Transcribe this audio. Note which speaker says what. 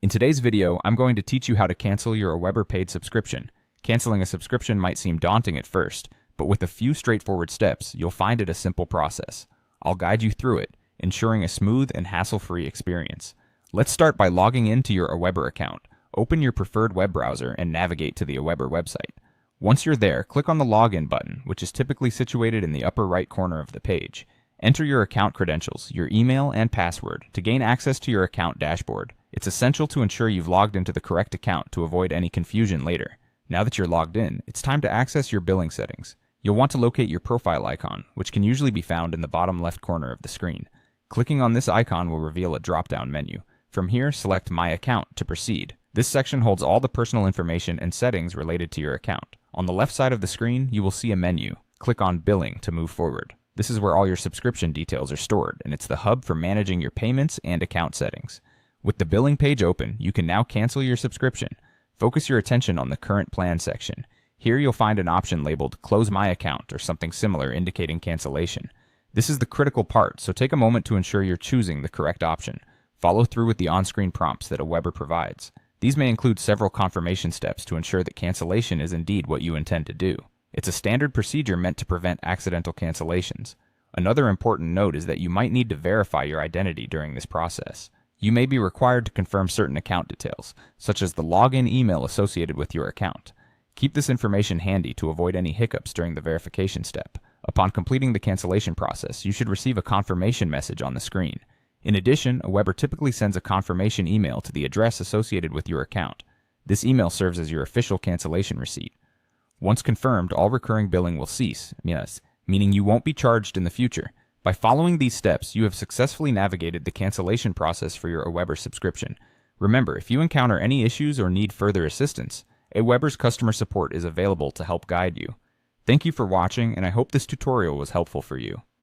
Speaker 1: In today's video, I'm going to teach you how to cancel your AWeber paid subscription. Canceling a subscription might seem daunting at first, but with a few straightforward steps, you'll find it a simple process. I'll guide you through it, ensuring a smooth and hassle-free experience. Let's start by logging into your AWeber account. Open your preferred web browser and navigate to the AWeber website. Once you're there, click on the Login button, which is typically situated in the upper right corner of the page. Enter your account credentials, your email and password, to gain access to your account dashboard. It's essential to ensure you've logged into the correct account to avoid any confusion later. Now that you're logged in, it's time to access your billing settings. You'll want to locate your profile icon, which can usually be found in the bottom left corner of the screen. Clicking on this icon will reveal a drop-down menu. From here, select My Account to proceed. This section holds all the personal information and settings related to your account. On the left side of the screen, you will see a menu. Click on Billing to move forward. This is where all your subscription details are stored, and it's the hub for managing your payments and account settings. With the billing page open, you can now cancel your subscription. Focus your attention on the Current Plan section. Here you'll find an option labeled Close My Account or something similar indicating cancellation. This is the critical part, so take a moment to ensure you're choosing the correct option. Follow through with the on-screen prompts that AWeber provides. These may include several confirmation steps to ensure that cancellation is indeed what you intend to do. It's a standard procedure meant to prevent accidental cancellations. Another important note is that you might need to verify your identity during this process. You may be required to confirm certain account details, such as the login email associated with your account. Keep this information handy to avoid any hiccups during the verification step. Upon completing the cancellation process, you should receive a confirmation message on the screen. In addition, AWeber typically sends a confirmation email to the address associated with your account. This email serves as your official cancellation receipt. Once confirmed, all recurring billing will cease, meaning you won't be charged in the future. By following these steps, you have successfully navigated the cancellation process for your AWeber subscription. Remember, if you encounter any issues or need further assistance, AWeber's customer support is available to help guide you. Thank you for watching, and I hope this tutorial was helpful for you.